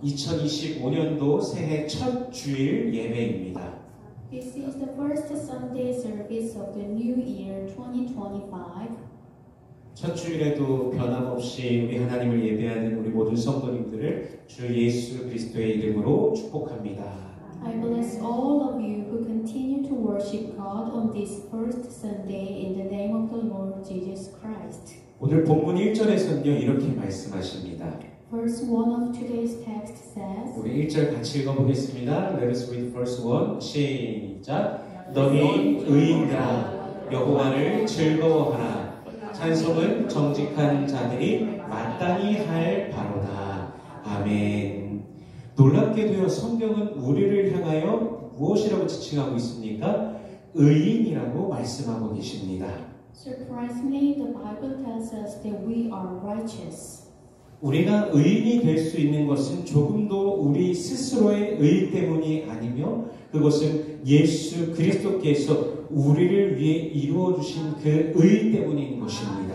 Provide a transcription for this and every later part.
2025년도 새해 첫 주일 예배입니다. This is the first Sunday service of the new year 2025. 첫 주일에도 변함없이 우리 하나님을 예배하는 우리 모든 성도님들을 주 예수 그리스도의 이름으로 축복합니다. I bless all of you who continue to worship God on this first Sunday in the name of the Lord Jesus Christ. 오늘 본문 1절에서는요 이렇게 말씀하십니다. Verse 1 of today's text says, 우리 1절 같이 읽어보겠습니다. Let us read verse 1. 시작. 너희 의인들아 여호와를 즐거워하라. 찬송은 정직한 자들이 마땅히 할 바로다. 아멘. 놀랍게도요 성경은 우리를 향하여 무엇이라고 지칭하고 있습니까? 의인이라고 말씀하고 계십니다. Surprisingly, the Bible tells us that we are righteous. 우리가 의인이 될 수 있는 것은 조금도 우리 스스로의 의 때문이 아니며 그것은 예수 그리스도께서 우리를 위해 이루어 주신 그 의 때문인 것입니다.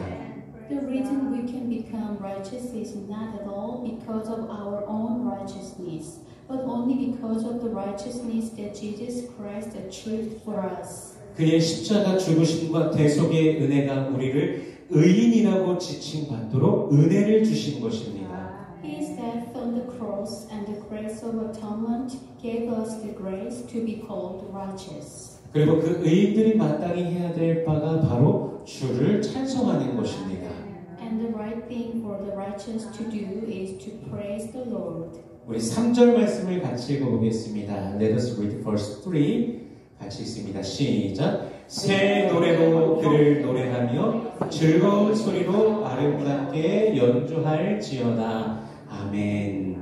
The reason we can become righteous is not at all because of our own righteousness, but only because of the righteousness that Jesus Christ achieved for us. 그의 십자가 죽으심과 대속의 은혜가 우리를 의인이라고 지칭받도록 은혜를 주신 것입니다. His death on the cross and the grace of atonement gave us the grace to be called righteous. 그리고 그 의인들이 마땅히 해야 될 바가 바로 주를 찬송하는 것입니다. And the right thing for the righteous to do is to praise the Lord. 우리 3절 말씀을 같이 읽어보겠습니다. Let us read verse 3. 같이 읽습니다. 시작. 새 노래로 그를 노래하며 즐거운 소리로 아름답게 연주할지어다. 아멘.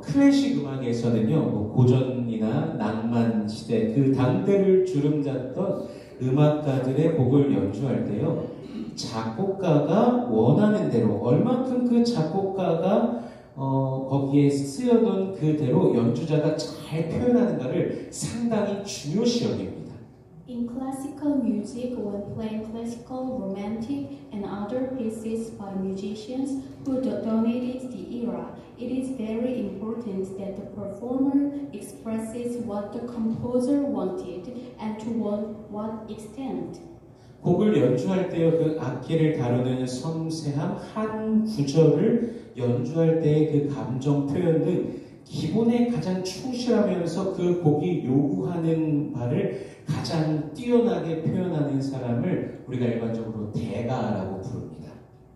클래식 음악에서는요, 뭐 고전이나 낭만 시대 그 당대를 주름잡던 음악가들의 곡을 연주할 때요, 작곡가가 원하는 대로 얼만큼 그 작곡가가 거기에 쓰여둔 그대로 연주자가 잘 표현하는가를 상당히 중요시 여깁니다. In classical music, when playing classical, romantic, and other pieces by musicians who dominated the era, it is very important that the performer expresses what the composer wanted and to what extent. 곡을 연주할 때요, 그 악기를 다루는 섬세함, 한 구절을 연주할 때의 그 감정 표현 등 기본에 가장 충실하면서 그 곡이 요구하는 바를 가장 뛰어나게 표현하는 사람을 우리가 일반적으로 대가라고 부릅니다.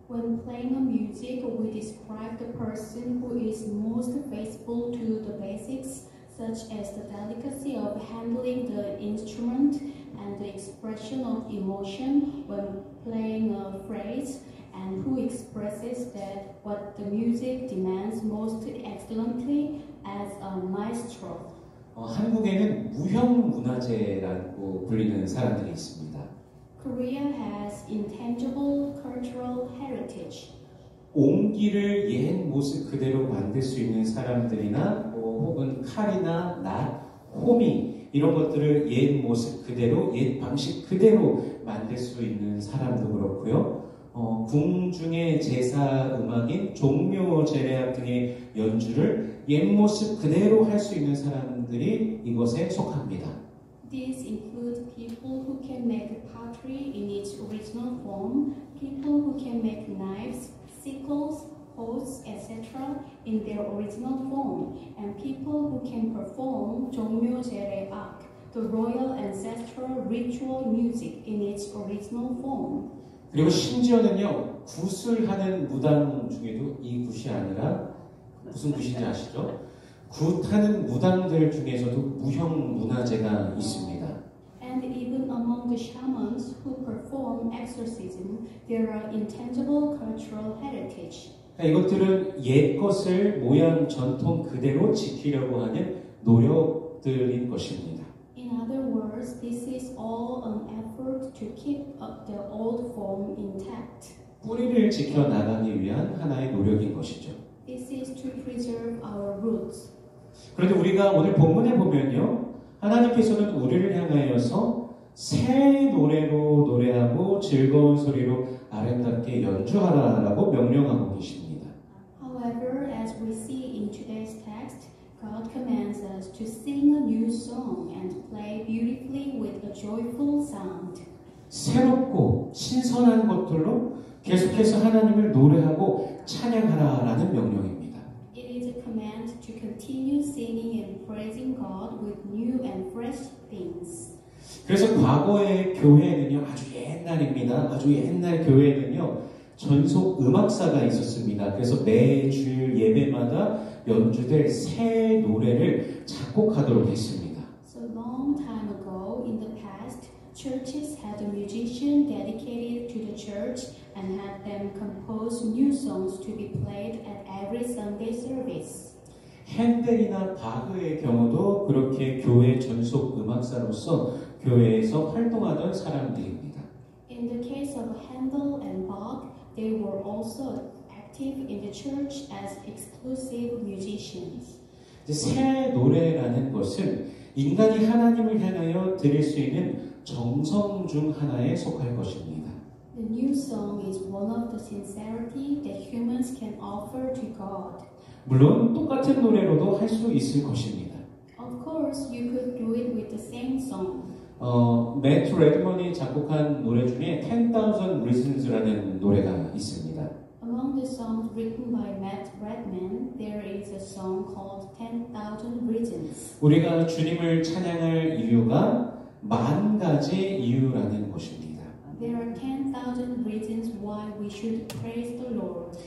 When playing a music, we describe the person who is most faithful to the basics, such as the delicacy of handling the instrument and the expression of emotion when playing a phrase, and who expresses that what the music demands most excellently as a maestro. 한국에는 무형문화재라고 불리는 사람들이 있습니다. Korea has intangible cultural heritage. 옹기를 옛 모습 그대로 만들 수 있는 사람들이나 혹은 칼이나 낫, 호미 이런 것들을 옛 모습 그대로, 옛 방식 그대로 만들 수 있는 사람도 그렇고요. 궁중의 제사 음악인 종묘 제례악 등의 연주를 옛 모습 그대로 할 수 있는 사람들이 이것에 속합니다. These include people who can make pottery in its original form, people who can make knives, sickles, hoes, etc. in their original form, and people who can perform 종묘 제례악, the royal ancestral ritual music in its original form. 그리고 심지어는요, 굿을 무당 중에도 이 굿이 아니라 무슨 굿인지 아시죠? 굿하는 무당들 중에서도 무형 문화재가 있습니다. And even among the shamans who perform exorcism, there are intangible cultural heritage. 이것들은 옛 것을 모양 전통 그대로 지키려고 하는 노력들인 것입니다. In other words, this is all an effort to keep up the old form intact. 뿌리를 지켜 나가기 위한 하나의 노력인 것이죠. This is to preserve our roots. 그런데 우리가 오늘 본문에 보면요, 하나님께서는 우리를 향하여서 새 노래로 노래하고 즐거운 소리로 아름답게 연주하라라고 명령하고 계십니다. However, as we see song and play beautifully with a joyful sound. 새롭고 신선한 것들로 계속해서 하나님을 노래하고 찬양하라라는 명령입니다. It is a command to continue singing and praising God with new and fresh things. 그래서 과거의 교회는요, 아주 옛날입니다. 아주 옛날 교회는요, 전속 음악사가 있었습니다. 그래서 매주 예배마다 연주될 새 노래를 작곡하도록 했습니다. So long time ago, in the past, churches had a musician dedicated to the church and had them compose new songs to be played at every Sunday service. 핸델이나 바흐의 경우도 그렇게 교회 전속 음악사로서 교회에서 활동하던 사람들입니다. In the case of Handel and Bach, they were also active in the church as exclusive musicians. 새 노래라는 것은 인간이 하나님을 향하여 드릴 수 있는 정성 중 하나에 속할 것입니다. The new song is one of the sincerity that humans can offer to God. 물론 똑같은 노래로도 할 수 있을 것입니다. Of course, you could do it with the same song. 매트 레드먼이 작곡한 노래 중에 10,000 Reasons라는 노래가 있습니다. Among the songs written by Matt Redman, there is a song called 10,000 Reasons. 우리가 주님을 찬양할 이유가 10,000가지 이유라는 것입니다. There are 10,000 reasons why we should praise the Lord.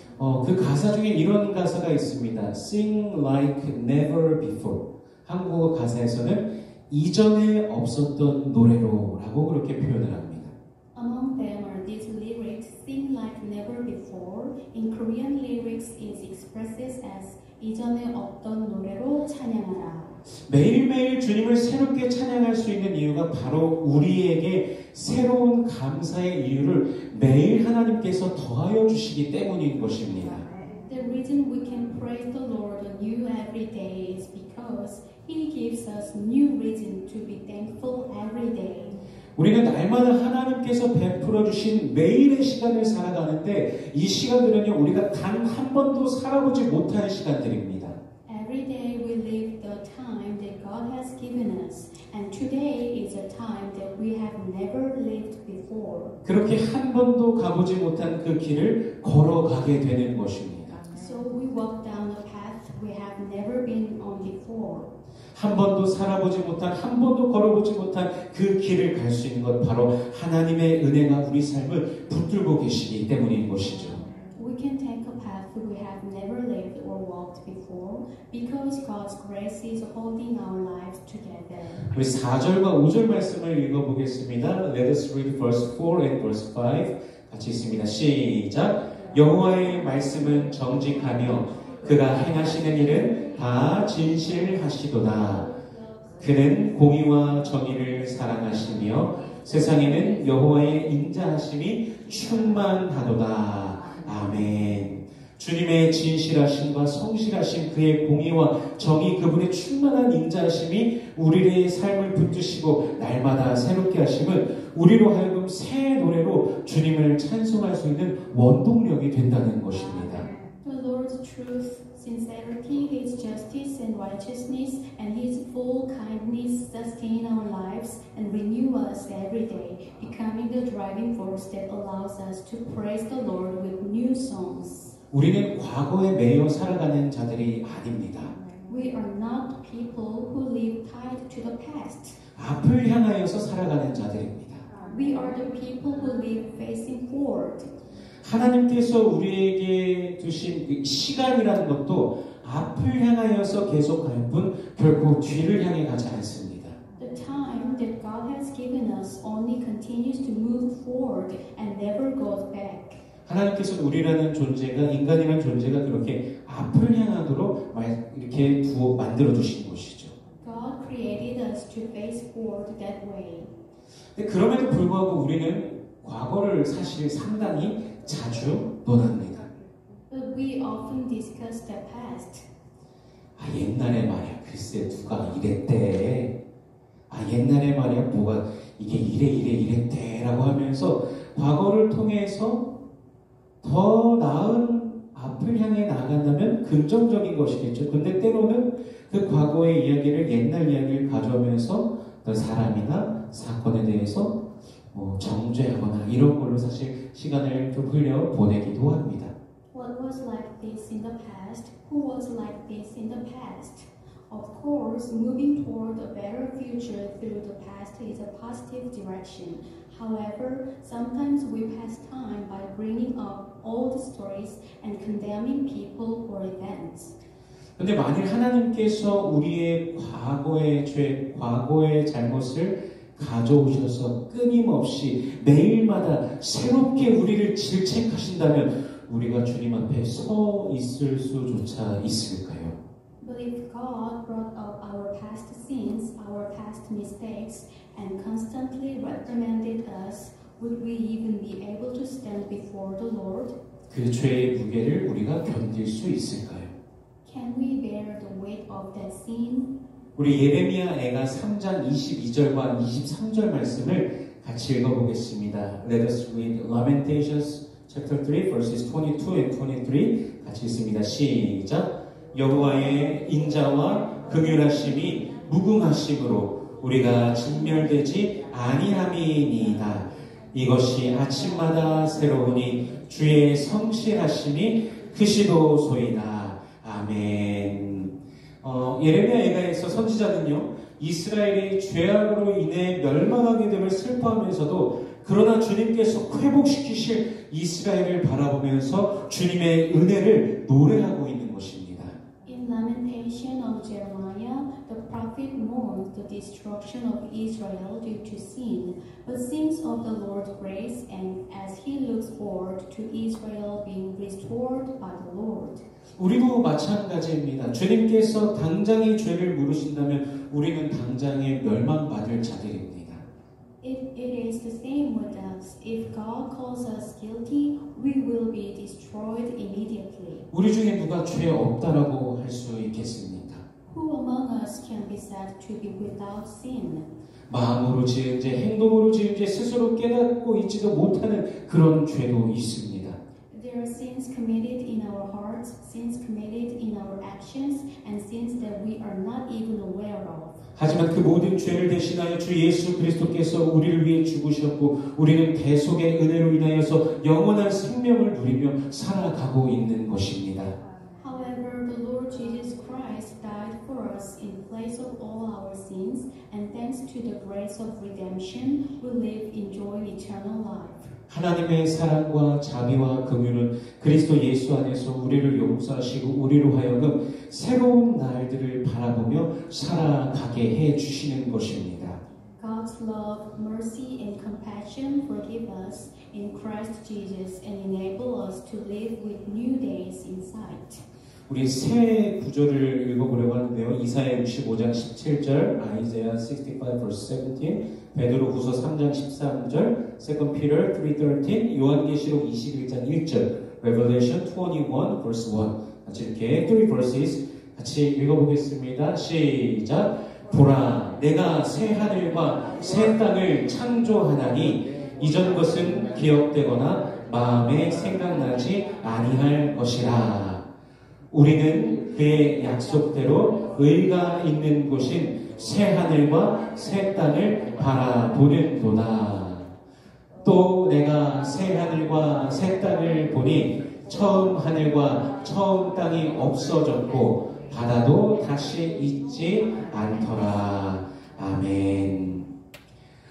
그 가사 중에 이런 가사가 있습니다. Sing like never before. 한국어 가사에서는 이전에 없었던 노래로 라고 그렇게 표현을 합니다. Among them are these lyrics, sing like never before. In Korean lyrics is expressed as 이전에 없던 노래로 찬양하라. 매일매일 주님을 새롭게 찬양할 수 있는 이유가 바로 우리에게 새로운 감사의 이유를 매일 하나님께서 더하여 주시기 때문인 것입니다. The reason we can praise the Lord anew every day is because He gives us new reason to be thankful every day. 우리는 날마다 하나님께서 베풀어 주신 매일의 시간을 살아가는데 이 시간들은요 우리가 단 한 번도 살아보지 못한 시간들입니다. Every day we live the time that God has given us, and today is a time that we have never lived before. 그렇게 한 번도 가보지 못한 그 길을 걸어가게 되는 것입니다. So we walk down a path we have never been on before. 한 번도 살아보지 못한, 한 번도 걸어보지 못한 그 길을 갈 수 있는 것 바로 하나님의 은혜가 우리 삶을 붙들고 계시기 때문인 것이죠. We can take a path we have never lived or walked before because God's grace is holding our lives together. 우리 4절과 5절 말씀을 읽어보겠습니다. Let us read verse 4 and verse 5 같이 있습니다. 시작! 여호와의 말씀은 정직하며 그가 행하시는 일은 다 진실하시도다. 그는 공의와 정의를 사랑하시며 세상에는 여호와의 인자하심이 충만하도다. 아멘. 주님의 진실하심과 성실하심, 그의 공의와 정의, 그분의 충만한 인자하심이 우리의 삶을 붙드시고 날마다 새롭게 하심은 우리로 하여금 새 노래로 주님을 찬송할 수 있는 원동력이 된다는 것입니다. The Lord's truth, sincerity, His justice and righteousness, and His full kindness sustain our lives and renew us every day, becoming the driving force that allows us to praise the Lord with new songs. 우리는 과거에 매여 살아가는 자들이 아닙니다. We are not people who live tied to the past. 앞을 향하여서 살아가는 자들입니다. We are the people who live facing forward. 하나님께서 우리에게 주신 시간이라는 것도 앞을 향하여서 계속할 뿐 결코 뒤를 향해 가지 않습니다. The time that God has given us only continues to move forward and never goes back. 하나님께서는 우리라는 존재가, 인간이라는 존재가 그렇게 앞을 향하도록 이렇게 만들어 주신 것이죠. God created us to face forward that way. 근데 그럼에도 불구하고 우리는 과거를 사실 상당히 자주 논합니다. But we often discuss the past. 옛날에 말이야, 글쎄 누가 이랬대. 옛날에 말이야, 뭐가 이게 이랬대라고 하면서 과거를 통해서 더 나은 앞을 향해 나아간다면 그 긍정적인 것이겠죠. 근데 때로는 그 과거의 이야기를 옛날 이야기를 가져오면서 어떤 사람이나 사건에 대해서 정죄하거나 이런 걸로 사실 시간을 좀 흘려 보내기도 합니다. What was like this in the past? Who was like this in the past? Of course, moving toward a better future through the past is a positive direction. However, sometimes we pass time by bringing up old stories and condemning people or events. 근데 만일 하나님께서 우리의 과거의 죄, 과거의 잘못을 가져오셔서 끊임없이 매일마다 새롭게 우리를 질책하신다면 우리가 주님 앞에 서 있을 수조차 있을까요? But if God brought up our past sins, our past mistakes, and constantly reprimanded us, would we even be able to stand before the Lord? 그 죄의 무게를 우리가 견딜 수 있을까요? Can we bear the weight of that sin? 우리 예레미야 애가 3장 22절과 23절 말씀을 같이 읽어보겠습니다. Let us read Lamentations chapter 3 verses 22 and 23 같이 읽습니다. 시작. 여호와의 인자와 긍휼하심이 무궁하심으로 우리가 진멸되지 아니함이니이다. 이것이 아침마다 새로우니 주의 성실하심이 크시도소이다. 아멘. 예레미야 애가에서 선지자는요, 이스라엘이 죄악으로 인해 멸망하게 됨을 슬퍼하면서도 그러나 주님께서 회복시키실 이스라엘을 바라보면서 주님의 은혜를 노래하고 있는 것입니다. In Lamentation of Jeremiah, the prophet mourns the destruction of Israel due to sin, but sings of the Lord's grace and as he looks forward to Israel being restored by the Lord. 우리도 마찬가지입니다. 주님께서 당장의 죄를 물으신다면 우리는 당장에 멸망받을 자들입니다. It is the same with us. If God calls us guilty, we will be destroyed immediately. 우리 중에 누가 죄 없다라고 할 수 있겠습니까? Who among us can be said to be without sin? 마음으로 지은 죄, 행동으로 지은 죄, 스스로 깨닫고 있지도 못하는 그런 죄도 있습니다. There are sins committed in our hearts, sins committed in our actions, and sins that we are not even aware of. 하지만 그 모든 죄를 대신하여 주 예수 그리스도께서 우리를 위해 죽으셨고 우리는 대속의 은혜로 인하여서 영원한 생명을 누리며 살아가고 있는 것입니다. However, the Lord Jesus Christ died for us in place of all our sins, and thanks to the grace of redemption, we live enjoying eternal life. 하나님의 사랑과 자비와 긍휼은 그리스도 예수 안에서 우리를 용서하시고 우리로 하여금 새로운 날들을 바라보며 살아가게 해 주시는 것입니다. God's love, mercy, and compassion forgive us in Christ Jesus and enable us to live with new days in sight. 우리 새 구절을 읽어보려고 하는데요. 이사야 65장 17절, 아이자야 65 verse 17, 베드로후서 3장 13절, 2 Peter 3:13, 요한계시록 21장 1절, Revelation 21 verse 1. 같이 이렇게 3 verses 같이 읽어보겠습니다. 시작. 보라, 내가 새 하늘과 새 땅을 창조하나니 이전 것은 기억되거나 마음에 생각나지 아니할 것이라. 우리는 그의 약속대로 의가 있는 곳인 새 하늘과 새 땅을 바라보는도다. 또 내가 새 하늘과 새 땅을 보니 처음 하늘과 처음 땅이 없어졌고 바다도 다시 있지 않더라. 아멘.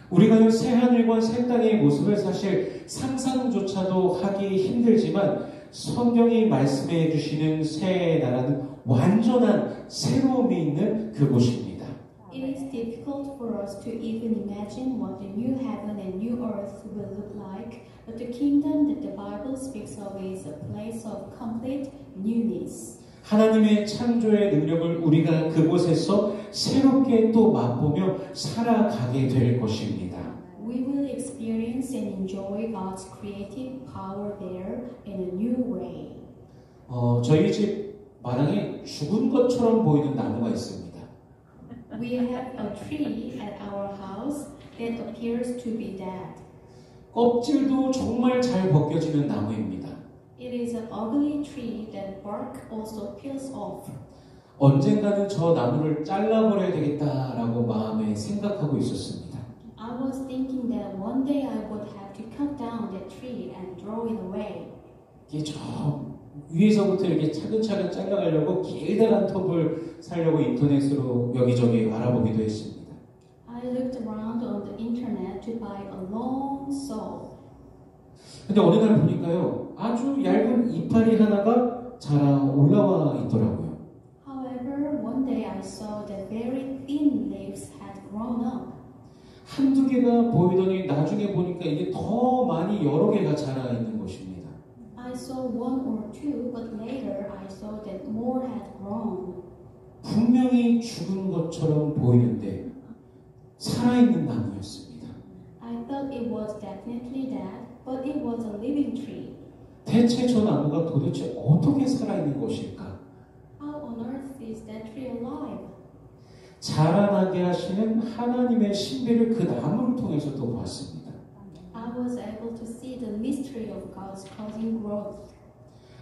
우리가 새 하늘과 새 땅의 모습을 사실 상상조차도 하기 힘들지만 성경이 말씀해 주시는 새 나라는 완전한 새로움이 있는 그곳입니다. It is difficult for us to even imagine what the new heaven and new earth will look like, but the kingdom that the Bible speaks of is a place of complete newness. 하나님의 창조의 능력을 우리가 그곳에서 새롭게 또 맛보며 살아가게 될 것입니다. We will experience and enjoy God's creative power there in a new way. 저희 집 마당에 죽은 것처럼 보이는 나무가 있습니다. We have a tree at our house that appears to be dead. 껍질도 정말 잘 벗겨지는 나무입니다. It is an ugly tree that bark also peels off. 언젠가는 저 나무를 잘라버려야 되겠다라고 마음에 생각하고 있었습니다. I was thinking that one day I would have to cut down that tree and throw it away. 이게 저 위에서부터 이렇게 차근차근 잘라가려고 길다란 톱을 사려고 인터넷으로 여기저기 알아보기도 했습니다. I looked around on the internet to buy a long saw. 근데 어느 날 보니까요, 아주 얇은 이파리 하나가 자라 올라와 있더라고요. However, one day I saw that very thin leaves had grown up. 한두 개가 보이더니 나중에 보니까 이게 더 많이 여러 개가 자라 있는 것입니다. I saw one or two, but later I saw that more had grown. 분명히 죽은 것처럼 보이는데 살아있는 나무였습니다. I thought it was definitely dead, but it was a living tree. 대체 저 나무가 도대체 어떻게 살아있는 것일까? How on earth is that tree alive? 자라나게 하시는 하나님의 신비를 그 나무를 통해서 또 봤습니다. I was able to see the mystery of God's causing growth.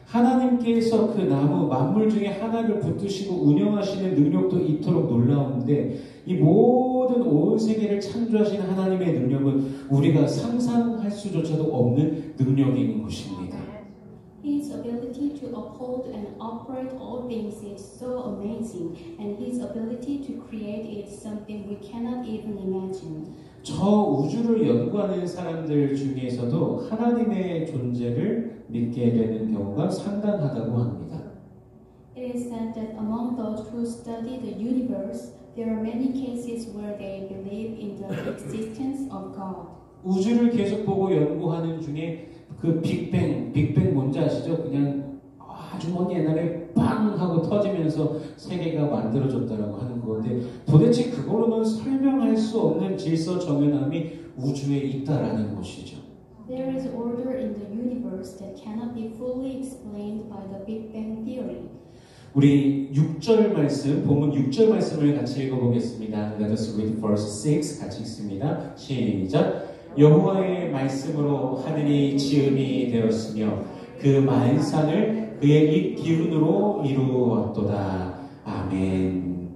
하나님께서 그 나무 만물 중에 하나를 붙드시고 운영하시는 능력도 이토록 놀라운데 이 모든 온 세계를 창조하신 하나님의 능력은 우리가 상상할 수조차도 없는 능력인 것입니다. His ability to uphold and operate all things is so amazing, and His ability to create is something we cannot even imagine. 저 우주를 연구하는 사람들 중에서도 하나님의 존재를 믿게 되는 경우가 상당하다고 합니다. It is said that among those who study the universe, there are many cases where they believe in the existence of God. 우주를 계속 보고 연구하는 중에 그 빅뱅 뭔지 아시죠? 그냥 아주 먼 옛날에 빵 하고 터지면서 세계가 만들어졌다라고 하는 건데 도대체 그걸로는 설명할 수 없는 질서 정연함이 우주에 있다라는 것이죠. There is order in the universe that cannot be fully explained by the Big Bang theory. 우리 6절 말씀, 본문 6절 말씀을 같이 읽어보겠습니다. Let us read verse 6 같이 읽습니다. 시작. 여호와의 말씀으로 하늘이 지음이 되었으며 그 만상을 그의 입 기운으로 이루었도다. 아멘.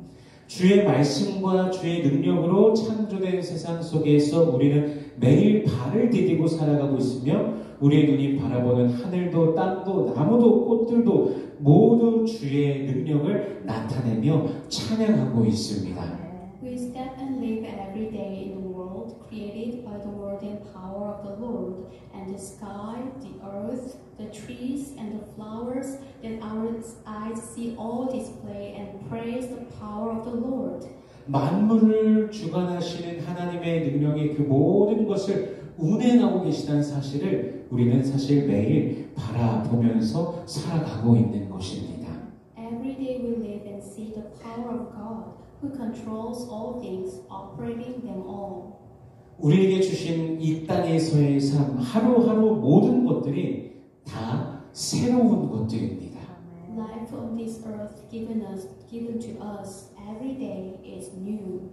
주의 말씀과 주의 능력으로 창조된 세상 속에서 우리는 매일 발을 디디고 살아가고 있으며 우리의 눈이 바라보는 하늘도 땅도 나무도 꽃들도 모두 주의 능력을 나타내며 찬양하고 있습니다. We step and live every day in the world created by the word and power of the Lord, and the sky, the earth, the trees, and the flowers that our eyes see all display and praise the power of the Lord. 만물을 주관하시는 하나님의 능력이 그 모든 것을 운행하고 계시다는 사실을 우리는 사실 매일 바라보면서 살아가고 있는 것입니다. Every day we live and see the power of God, who controls all things, operating them all. 우리에게 주신 이 땅에서의 삶, 하루하루 모든 것들이 다 새로운 것들입니다. Life on this earth given to us every day is new.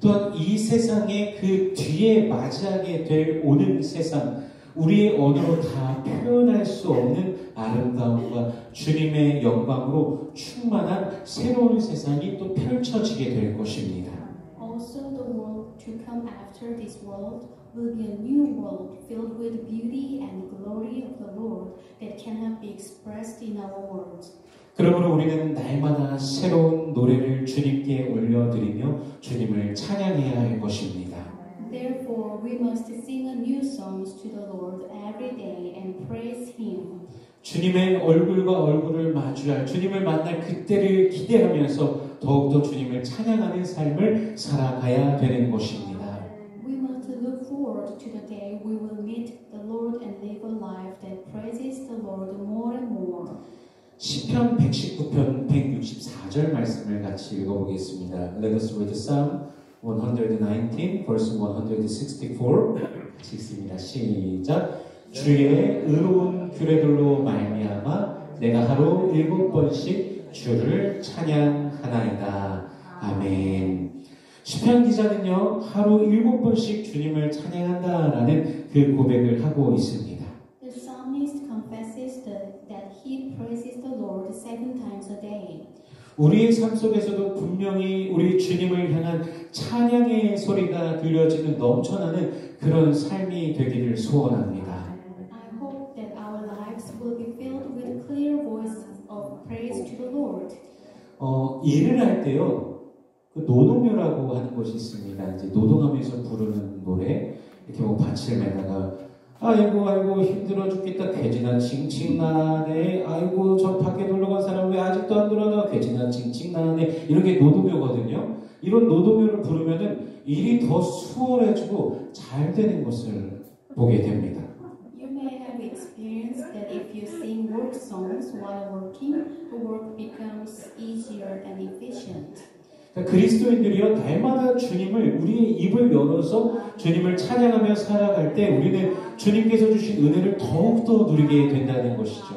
또한 이 세상의 그 뒤에 맞이하게 될 오는 세상, 우리의 언어로 다 표현할 수 없는 아름다움과 주님의 영광으로 충만한 새로운 세상이 또 펼쳐지게 될 것입니다. Also, the world to come after this world will be a new world filled with beauty and glory of the Lord that cannot be expressed in our words. 그러므로 우리는 날마다 새로운 노래를 주님께 올려드리며 주님을 찬양해야 할 것입니다. Therefore, we must sing a new songs to the Lord every day and praise Him. 주님의 얼굴과 얼굴을 마주할 주님을 만날 그때를 기대하면서 더욱더 주님을 찬양하는 삶을 살아가야 되는 것입니다. We must look forward to the day we will meet the Lord and live a life that praises the Lord more and more. 시편 119편 164절 말씀을 같이 읽어보겠습니다. Let us read Psalm 119, verse 164. 같이 읽습니다. 시작. 주의 의로운 규례들로 말미암아 내가 하루 7번씩 주를 찬양하나이다. 아멘. 시편 기자는요, 하루 7번씩 주님을 찬양한다라는 그 고백을 하고 있습니다. The psalmist confesses that he praises the Lord 7 times a day. 우리의 삶 속에서도 분명히 우리 주님을 향한 찬양의 소리가 들려지는 넘쳐나는 그런 삶이 되기를 소원합니다. I hope that our lives will be filled with clear voice of praise to the Lord. 일을 할 때요, 그 노동요라고 하는 것이 있습니다. 이제 노동하면서 부르는 노래, 이렇게 뭐 밭을 매다가 아이고 힘들어 죽겠다 돼지나 칭칭 나네, 아이고 저 밖에 놀러 간 사람 왜 아직도 안 들어나 돼지나 칭칭 나네, 이런 게 노동요거든요. 이런 노동요를 부르면은 일이 더 수월해지고 잘 되는 것을 보게 됩니다. You may have experienced that if you sing work songs while working, the work becomes easier and efficient. 그러니까 그리스도인들이요, 날마다 주님을 우리의 입을 열어서 주님을 찬양하며 살아갈 때 우리는 주님께서 주신 은혜를 더욱더 누리게 된다는 것이죠.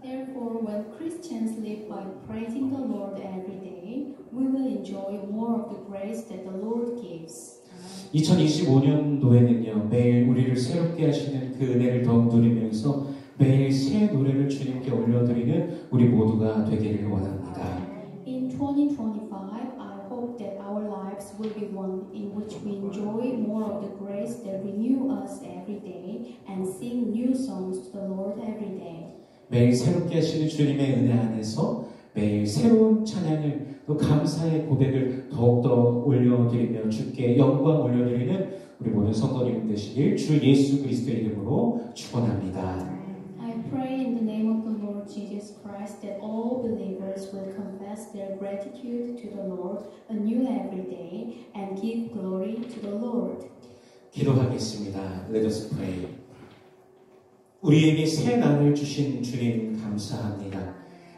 Therefore, when Christians live by praising the Lord every day, we will enjoy more of the grace that the Lord gives. 2025년도에는요, 매일 우리를 새롭게 하시는 그 은혜를 더욱 누리면서 매일 새 노래를 주님께 올려드리는 우리 모두가 되기를 원합니다. In 2025, I hope that our lives will be one in which we enjoy more of the grace that renew us every day and sing new songs to the Lord every day. 매일 새롭게 하시는 주님의 은혜 안에서 매일 새로운 찬양을 또 감사의 고백을 더욱더 올려드리며 주께 영광 올려드리는 우리 모든 성도님 되시길 주 예수 그리스도의 이름으로 축원합니다. I pray in the name of the Lord Jesus Christ that all believers will confess their gratitude to the Lord anew every day and give glory to the Lord. 기도하겠습니다. Let us pray. 우리에게 새 날을 주신 주님 감사합니다.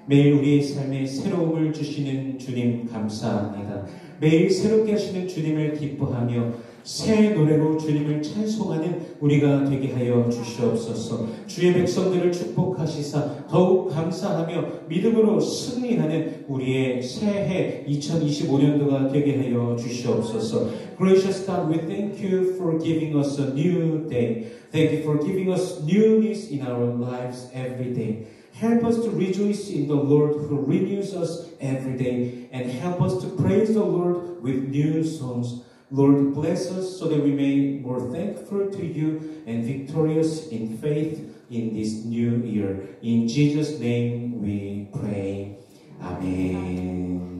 매일 우리의 삶에 새로움을 주시는 주님 감사합니다. 매일 새롭게 하시는 주님을 기뻐하며 새 노래로 주님을 찬송하는 우리가 되게 하여 주시옵소서. 주의 백성들을 축복하시사 더욱 감사하며 믿음으로 승리하는 우리의 새해 2025년도가 되게 하여 주시옵소서. Gracious God, we thank you for giving us a new day. Thank you for giving us newness in our lives every day. Help us to rejoice in the Lord who renews us every day, and help us to praise the Lord with new songs. Lord, bless us so that we may be more thankful to you and victorious in faith in this new year. In Jesus' name we pray. Amen.